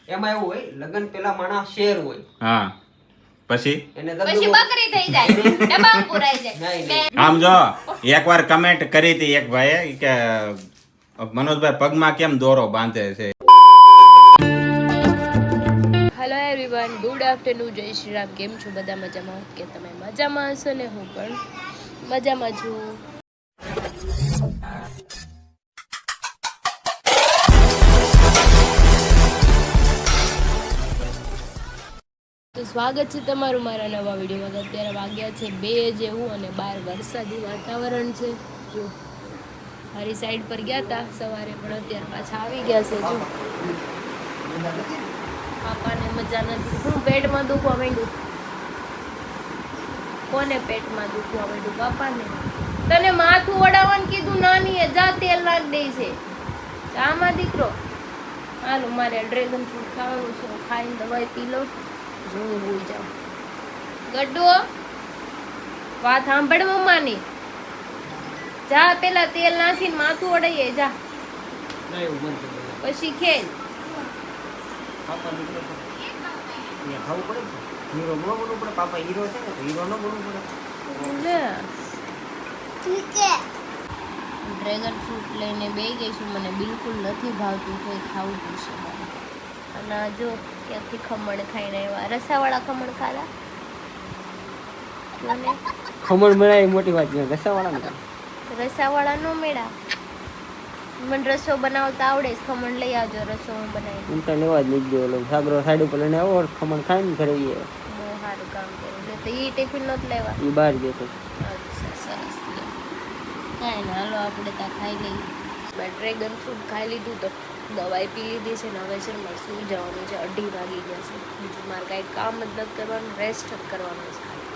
એમાં એવું હોય લગન પેલા માણસ શેર હોય હા પછી પછી બકરી થઈ જાય ડબ્બામાં પુરાઈ જાય આમ જો એકવાર કમેન્ટ કરી હતી એક ભાઈએ કે મનોજભાઈ પગમાં કેમ દોરો બાંધે છે. હેલો એવરીવન, ગુડ આફ્ટરનૂન, જય શ્રી રામ. કેમ છો બધા? મજામાં કે તમે મજામાં હશો ને? હું પણ મજામાં છું. તો સ્વાગત છે તમારું મારા નવા વિડીયોમાં. અત્યારે વાગ્યા છે 2 જેવું અને બહાર વરસાદી વાતાવરણ છે. જો મારી સાઈડ પર ગયા હતા સવારે, પણ અત્યારે પાછા આવી ગયા છે. જો પાપાને મજા નથી. હું પેટમાં દુખવા માંડ્યું. કોને પેટમાં દુખવા માંડ્યું? પાપાને. તને માથું વડાવવાનું કીધું નાની એ, જા તેલ નાખ દે છે આમાં દીકરો. હાલો મારે ડ્રેગન ફ્રૂટ ખાવાનું છે, ખાઈને દવાઈ પી લઉં, જોઈ હોઈ જાવ. ગડ્ડો વાત સાંભળ મમ્માની. જા પેલા તેલ નાખીને માથું વડાઈએ જા, પછી ખેલ. હીરો ન બનવું પડે. પાપા હીરો છે ને, હીરો ન બનવું પડે. ડ્રેગન ફ્રૂટ લઈને બેસી ગઈ છું. મને બિલકુલ નથી ભાવતું, તો ખાવું પડશે મારે. અને આ જો ક્યાંથી ખમણ ખાઈને આવ્યા. રસાવાળા ખમણ ખાધા? મને ખમણ બનાવી મોટી વાત છે, રસાવાળા રસાવાળા નો મેળા. મને રસો બનાવતા આવડે છે. ખમણ લઈ આવજો, રસો હું બનાવી. હું તો લેવા જ નહીં ગયો. ઓલો સાગરો સાઈડ ઉપર લઈને આવો, ખમણ ખાઈને ઘરે ગયો. બહુ સારું કામ કર્યું. તો એ ટિફિન નહોતું લેવા? એ બહાર ગયો હતો. અચ્છા, સરસ. કાંઈ ના, હાલો આપણે ત્યાં ખાઈ લઈએ. મેં ડ્રેગન ફ્રૂટ ખાઈ લીધું, તો દવાઈ પી લીધી છે ને હવે છે ને મારે સૂઈ જવાનું છે. 2:30 વાગી ગયા છે. બીજું મારે કાંઈ કામ જ નથી કરવાનું, રેસ્ટ જ કરવાનું છે ખાલી.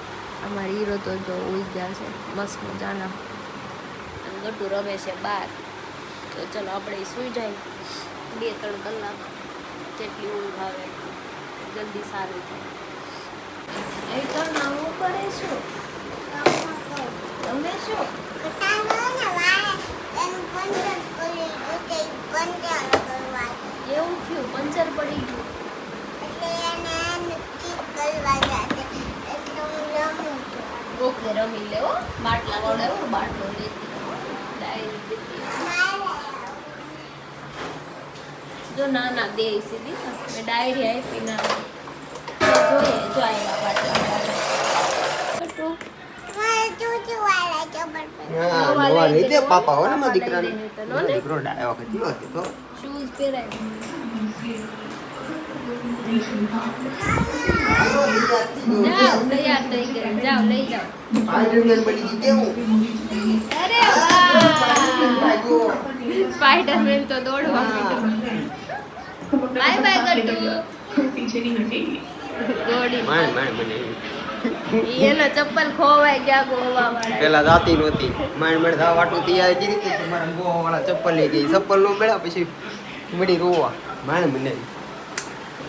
અમારા હીરો તો જો ઉઈ ગયા છે મસ્ત મજાના, અને ગટુ રમે છે બહાર. તો ચલો આપણે સૂઈ જાય 2-3 કલાક, જેટલી ઊંઘ આવે જલ્દી સારું થાય. એ તો નવું કરે શું? તમે શું એવું થયું? પંચર પડી ગયું? ઓકે, રમી લેવો. બાટલા વડાવો, બાટલો લેતી, ડાયરી દેતી. જો ના દે સીધી મેં ડાયરી આપી ના જોઈએ. જો આવ્યા બાટલા નવા લઈ દે પાપા હો ને મારા દીકરાને. દીકરો ડાયો વખત થયો હતો તો શૂઝ પહેરાય. જાઓ તૈયાર થઈ ગયા, જાઓ લઈ જાઓ. અરે વાહ, સ્પાઈડરમેન તો દોડવા માંડ્યો. Bye bye Gattu. દોડી એનો ચપ્પલ ખોવાઈ ગયા ગોવા વાળા. પેલા જાતી નહોતી, માંડ થવા વાટું તૈયાર કરી હતી. મારા ગોવા વાળા ચપ્પલ લઈ ગઈ. ચપ્પલ નો મળ્યા પછી મળી રોવા. માંડ મને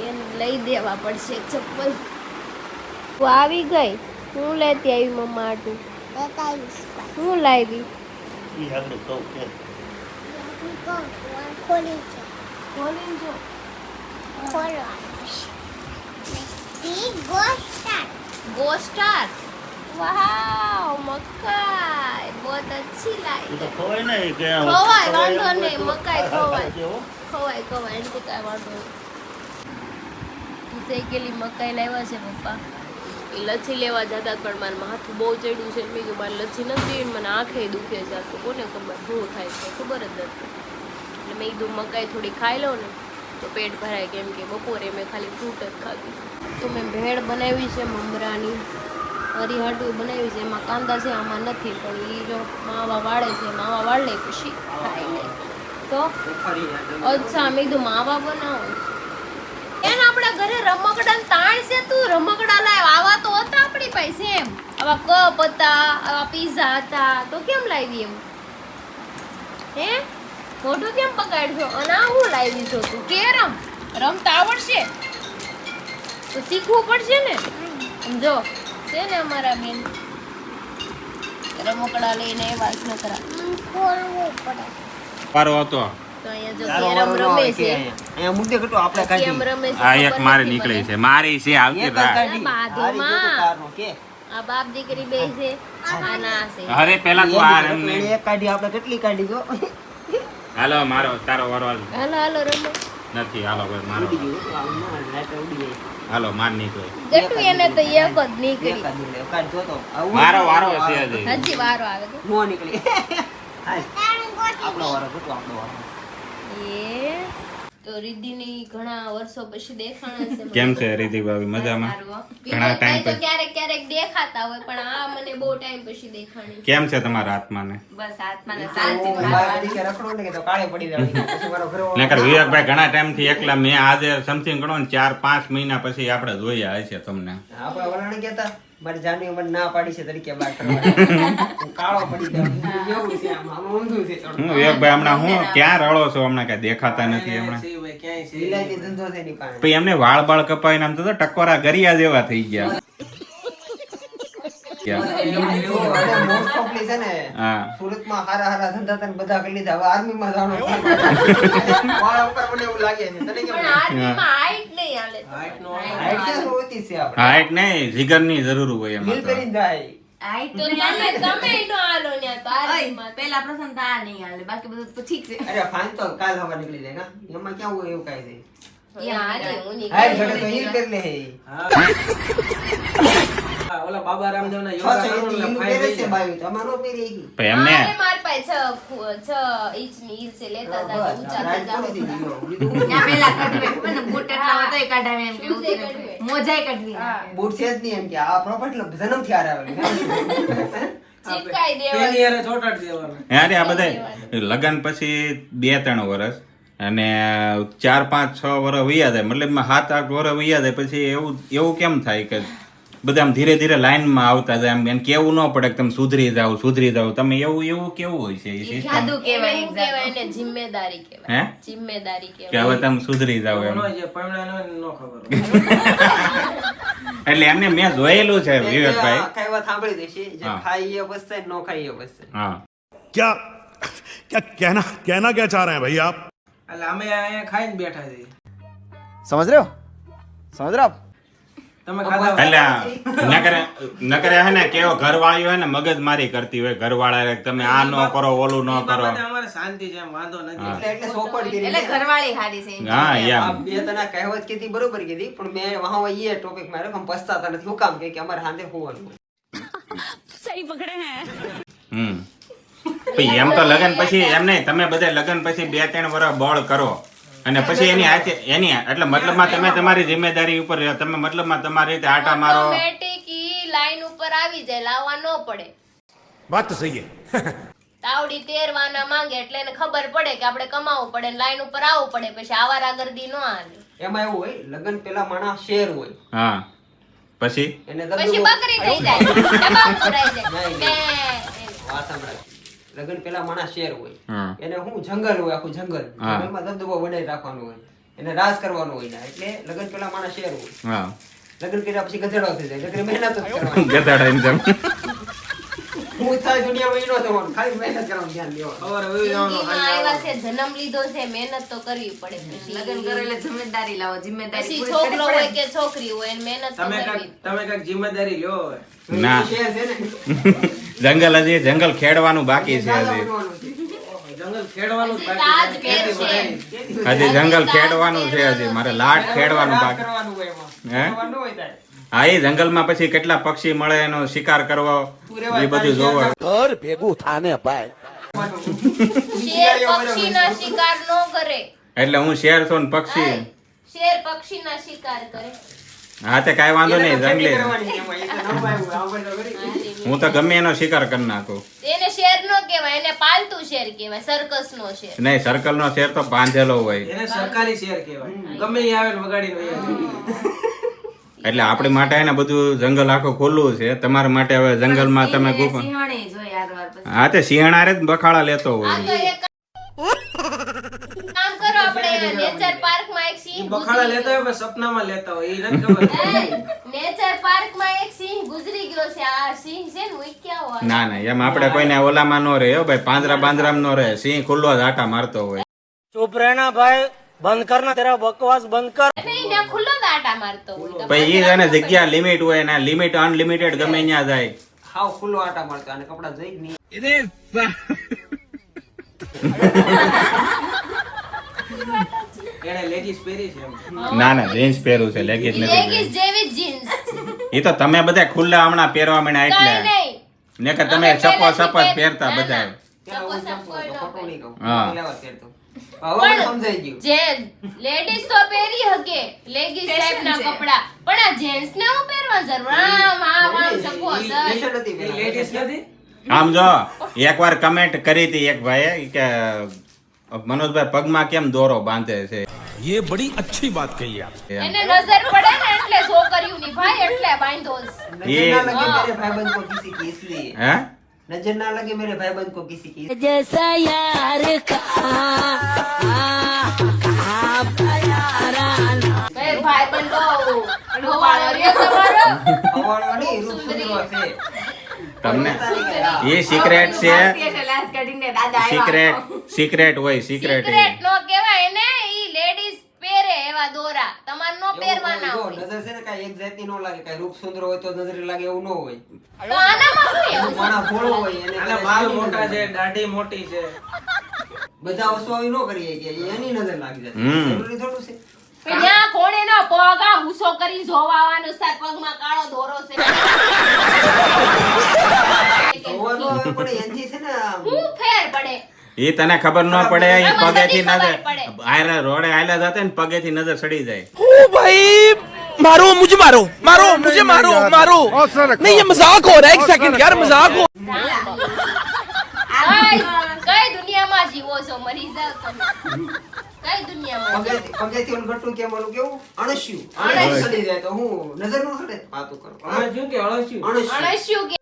એને લઈ દેવા પડશે ચપ્પલ. હું આવી ગઈ. હું લેતી આવી મમ્મા આટું? હું લાવી? ખોલીને જો. गो स्टार, वाह मकाई बहुत अच्छी लाई. तो खोए नहीं क्या? खोवाय वांधो नहीं, मकाई खोवाय खोवाय खोवाय એનથી કાંઈ વાંધો નહીં. શેકેલી મકાઈ લાવ્યા છે પપ્પા. એ લચ્છી લેવા જતા પણ મારું માથું બહુ ચડ્યું છે. મેં કીધું મારે લચ્છી નથી દેવી, મને આંખે દુખે છે. તો કોને ખબર શું થાય છે, ખબર જ નથી. એટલે મેં કીધું મકાઈ થોડી ખાઈ લઉં ને તો પેટ ભરાય, કેમ કે બપોરે મેં ખાલી ફ્રૂટ જ ખાધું. તો મેં ભેળ બનાવી છે મમરાની, હરીહાટું બનાવી છે. એમાં કાંદા છે, આમાં નથી. પણ એ જો માવા વાળે છે, માવા વાળ લે પછી ખાઈ લે. તો અચ્છા, મેં કીધું માવા બનાવો. એને આપણા ઘરે રમકડા તાણ છે. તું રમકડા લાવ. આવા તો હતા આપણી પાસે, એમ આવા કપ હતા, આવા પીઝા હતા, તો કેમ લાવી એવું? હે મોઢું કેમ પકડશો? અને આ હું લાવી છો તું? કે રમતા આવડશે તો શીખવું પડશે ને. જો છે ને અમારા બેન રમકડા લઈને એવા જ નકરા. પારો હતો તો અહીંયા જો તારો કેરમ વારો ન રમે હોય કે છે અહીંયા મુદ્દે કેટલો આપણે કેમ કાઢી રમે છે આ ખબર એક મારી નથી નીકળી મને. છે મારી છે આવતી એક જ રાત કાઢી. બાધોમાં. હારી ગયો તો કારનો કે આ બાપ દીકરી બે છે આ ના છે અરે પેલા તું આ રમ ને. એક કાઢી આપણે કેટલી કાઢી જો હાલો મારો તારો વારો હાલ. હાલો હાલો રમો નથી હાલો ભાઈ મારો ઉડી ગયું આમ ના રાતે ઉડી જાય હાલો માર નીકળે ગટુ એને તો એક જ નીકળી એક જ લે કાઢ જોતો આવું મારો વારો છે હજી. હજી વારો આવે છે નો નીકળી હાલ આપણો વારો કેટલો આપણો વારો એ તો રિદ્ધિની ઘણા વર્ષો પછી દેખાણા છે મને. કેમ છે રીતિ ભાભી મજામાં સારું હો. ઘણા ટાઈમ વિનોદભાઈ તો પછી ક્યારેક ક્યારેક દેખાતા હોય પણ આ મને બહુ ટાઈમ પછી દેખાણી કેમ છે તમારા આત્માને બસ આત્માને હું શાંતિ બહાર તરીકે રખડો ને કે તો કાળે પડી જાય પછી મારો ઘરવાળો નકર વિવેકભાઈ ઘણા ટાઈમથી એકલા મેં આજે સમથિંગ ગણો ને 4-5 મહિના પછી આપણે જોયા હશે તમને આપણા વલાણે કહેતા મારી જાનવી મને ના પાડી છે તરીકે બહાર કરવા હું કાળો પડી જાઉં એવું છે આમ ઊંધું છે થોડું. હું વિવેકભાઈ હમણાં હું ક્યાં રળો છો હમણાં કઈ દેખાતા નથી હમણાં લીલાજી ધંધો છે એની પાસે. પછી એમને વાળ બાળ કપાઈને આમ તો ટકોરા ગરિયા જેવા થઈ ગયા એવું અને most of છે ને હા સુરતમાં હારા હારા ધંધા તને બધા કરી લીધા હવે આર્મીમાં જવાનું વાળા ઉપર મને એવું લાગે છે તને કેમ પણ લાગે? આર્મીમાં હાઈટ નહીં હાલે તો. હાઈટ ક્યાં હોતી છે આપણે હાઈટ નહીં જીગરની જરૂર હોય એમાં મિલ તો કરીને જાય હાઈટ તો તમે નો હાલો ન્યા તો આર્મીમાં. પેલા પ્રથમ તો આ નહીં હાલે બાકી બધું તો ઠીક છે અરે ફાઈન તો કાલ હવા નીકળી જાય કા એમાં ક્યાં હોય એવું કાંઈ નહીં. યા હાલી હું નીકળી. હાઈટ ઘટે તો હીલ કરી લે હે. ઓલા બાબા રામદેવના છ યોગા છ કરો ઇંચની ને હીલ ફાઈન પહેરે થઈ છે જાય. બાયું તમારે નો પહેરે ઈ. પછી એમને મારે માર પાસે 6 ઇંચની હીલ છે લેતા હતા બસ, ઊંચા રાઈટ જાઓ. પડી દીધી, બીજું ત્યાં પેલા કઢવે પણ બૂટ એટલા હોય તોય કઢાવે એમ કે શું છે ઉતરે. કઢવે? મોજાય કઢવી નાખે. બૂટ છે જ નહીં એમ કે આ પ્રોપર્ટી જન્મથી હારે આવેલી. ચીપકાઈ પેલી દેવાનું. હારે ચોટાડી દેવાનું. અરે આ બધા લગ્ન પછી 2-3 વર્ષ અને 4-5-6 વર્ષ વયા જાય મતલબ 7-8 વર્ષ વયા જાય પછી એવું કેમ થાય કે બધા આમ ધીરે ધીરે લાઈનમાં આવતા જાય એમ એને કેવું ન પડે કે તમે સુધરી જાવ તમે એવું કેવું હોય છે એ એ સિસ્ટમ જાદુ એને કહેવાય શું exactly. કહેવાય? એને જિમ્મેદારી કહેવાય. હે જિમ્મેદારી કે કહેવાય. હવે તમે સુધરી જાવ એમ કોનો જે પરણાનો હોય ને નો ખબર હોય. એટલે એમને મેં જોયેલું છે વિવેકભાઈ આખા વાત સાંભળી દેશે જે હા. ખાઈ એ બસશે ન ખાઈ એ બસશે. હા क्या क्या कहना क्या चाह रहे हैं भाई आप એટલે અમે અહીંયા ખાઈને બેઠા છીએ. સમજ રહ્યો સમજ રહ્યો તમે ખાધા એટલે નકરે હે ને કેવો ઘરવાળી હોય ને મગજમારી કરતી હોય ઘરવાળા તમે આ ન કરો ઓલું ન એ કરો બાબતે અમારે શાંતિ છે એમ વાંધો નથી. એટલે સોપડ કરી એટલે ઘરવાળી હારી છે એમ. હા આ એમ બે તને કહેવત કીધી બરોબર કીધી પણ મેં વહાં એ ટોપિક માર્યો કે અમે પસ્તાતા નથી હું કામ કે અમારે હાથે હોવાનું હમ પછી એમ તો લગન પછી એમ નહીં તમે બધા લગન પછી 2-3 વર્ષ બળ કરો અને પછી એની હાથે એની એટલે મતલબમાં તમે તમારી જિમ્મેદારી ઉપર રહ્યો તમે મતલબમાં તમારી રીતે આટા મારો Automatic ઈ લાઈન ઉપર આવી જાય લાવવા ન પડે. बात तो सही है તાવડી તેરવાના માંગે એટલે એને ખબર પડે કે આપણે કમાવું પડે ને લાઈન ઉપર આવવું પડે પછી આવારાગર્દી ન હાલે. એમાં એવું હોય લગન પેલા માણસ શેર હોય હા પછી એને પછી દબદબો- બકરી થઈ જાય ડબ્બા પુરાઈ જાય નહીં, બે. વાત સાંભળાય. લગન પેલા માણસ શેર હોય હા એને શું જંગલ હોય આખું જંગલ હા. જંગલમાં દબદબો બનાવી રાખવાનું હોય એને રાજ કરવાનું હોય ને એટલે લગન પેલા માણસ શેર હોય હા લગન કર્યા પછી ગધેડો થઈ જાય લગન મહેનત જ કરવાની ગધાડા એમ જેમ. હું થાય દુનિયામાં ઈ નો થવાનું ખાલી મહેનત કરવાનું ધ્યાન દેવાનું સવારે વહી જવાનું, જિંદગીમાં સાંજે આવ્યા આવવાનું. છે જન્મ લીધો છે મહેનત તો કરવી પડે પછી લગ્ન કરો એટલે જિમ્મેદારી લાવો જિમ્મેદારી પછી પૂરી કરવી છોકરો પડે. હોય કે છોકરી હોય એને મહેનત તો કરવી તમે કાંઈક જિમ્મેદારી લ્યો હવે. ના. ઈ શેર છે ને જંગલ ખેડવાનું બાકી છે દાદા હજી બનવાનું છે. જંગલ ખેડવાનું જ પછી બાકી તાજ છે. ખેતી પહેરશે. બધાની. હજી જંગલ ખેડવાનું છે હજી મારે લાટ ખેડવાનું રાજ બાકી કરવાનું હોય એમાં. હે? કરવાનું હોય તારે. હા એ જંગલમાં પછી કેટલા પક્ષી મળે એનો શિકાર કરવો એ બધું જોવો घर भेगू थाने पाए શેર પક્ષીના શિકાર નો કરે એટલે હું શેર છું ને પક્ષી શેર પક્ષીના શિકાર કરે હા તે કાંઈ વાંધો એને નહીં તો ખેતી જંગલી કરવાની એમાં. એ તો ન પાયું. આપણે તો કરી. હું તો ગમે એનો શિકાર કરી નાખું એને શેર નો કહેવાય એને પાલતુ શેર કહેવાય સર્કસ નો શેર નહીં સર્કલ નો શેર તો બાંધેલો હોય એને સરકારી શેર કહેવાય. ગમે ઈ આવે ને વગાડીને વહી જાય. એટલે આપણી માટે એને બધું જંગલ આખું ખુલ્લું છે તમારા માટે હવે જંગલમાં તમે સિંહ ગુફા સિંહણે જોઈ આરવાર પછી. હા તે સિંહણારે જ બખાડા લેતો આ હોય તો એક કામ કરો આપણે નેચર પાર્ક માં એક સિંહ ઈ બખાડા લેતા હોય પણ સપનામાં લેતા હોય. ઈ નથી ખબર. નેચર પાર્ક માં એક સિંહ ગુજરી ગયો છે આ સિંહ છે ને ઉઈક્યા હોય ના ના એમ આપણે કોઈને ઓલામાં નો રહે હો ભાઈ પાંદરા બાંદરામાં નો રહે સિંહ ખુલ્લો જ આટા મારતો હોય चुप रहना भाई, बंद करना तेरा बकवास बंद कर. અને ઈ ના ખુલ્લો જ આટા મારતો હોય. પછી ઈ એને જગ્યા લિમિટ હોય ને લિમિટ અનલિમિટેડ ગમે ત્યાં જાય. હાવ ખુલ્લો આટા મારતો અને કપડા જોઈ જ નહીં. એને લેગીસ પહેરી છે એમ. ના ના જીન્સ પહેરું છે લેગીસ નથી લેગીસ જેવી જીન્સ. એ તો તમે બધા ખુલ્લા હમણાં પહેરવા માંડ્યા કાંઈ એટલે નહીં. ને કે તમે અમે સપો પહેલેથી સપત પહેર- પહેરતા ના, બધા ના. ત્યાં હું સપોઝ જમતો હતો, ખોટું નહીં કહું. હા. લેવા તેડતો. હવે મને સમજાઈ ગયું. જે લેડીઝ તો પહેરી હકે લેગીસ ટાઈપ ના કપડા, પણ આ જેન્ટ્સ ને હું પહેરવા જરૂર? આમ સપો ઈ સર. fashion હતી એ પેલા. લેડીઝ નથી. આમ જો એકવાર કમેન્ટ કરી હતી એક ભાઈએ કે મનોજભાઈ પગમાં કેમ દોરો બાંધે છે ये बड़ी अच्छी बात कही आप એમ. એને નજર પડે ને એટલે છોકરીઓ ની ભાઈ એટલે બાંધો છે. नजर ना लगे मेरे भाईबंद को किसी की इसलिए હે नजर ना लगे मेरे भाईबंद को किसी की ભાઈ ભાઈબંધો હવાળો રહ્યો તમારો. અવાળવા નહીં, રૂપ સુંદરવા છે. તમને હા. એ સિક્રેટ છે ભારતીય છે, લાશ કાઢીને દાદા આવ્યા. સિક્રેટ હોય સિક્રેટ સિક્રેટ નો કહેવાય ને, ઈ લેડીઝ પહેરે એવા દોરા તમારે નો એવું પહેરવાના જો હોય. નજર છે ને કાંઈ એક જાતની નો લાગે, કાંઈ રૂપ સુંદર હોય તો નજરે લાગે એવું ન હોય. તો આનામાં શું એવું? માણા ભોળો હોય એને આના બાલ મોટા છે, દાઢી મોટી છે. બધા વસ્તુ આવી ન કરીએ કે એની નજર લાગી જાય. હમ. જરૂરી થોડું છે. પણ ત્યાં કોણે નો પગ આમ ઊંચો કરીને જોવાવાનો છે, પગમાં કાળો દોરો છે. જોવાનું આવે પણ એનથી છે ને આમ હું ફેર પડે. એ તને ખબર ન પડે એ આમાં પગેથી બધી ખબર નજર પડે. આયલા રોડે આયલા જતા ને પગેથી નજર સડી જાય ओ भाई मारो मुझे मारो मारो मुझे मारो मारो नहीं ये मजाक हो रहा है एक सेकंड यार मजाक हो કઈ દુનિયામાં જીવો છો? મરી જાવ તમે. કઈ દુનિયામાં જીવો? પગેથી ઓલું ગટું કેમ ઓલું કેવું અણસ્યું સડી જાય તો હું નજર નો સડે વાતું કરો હવે શું કે અળસિયું? અણસ્યું અણસ્યું કે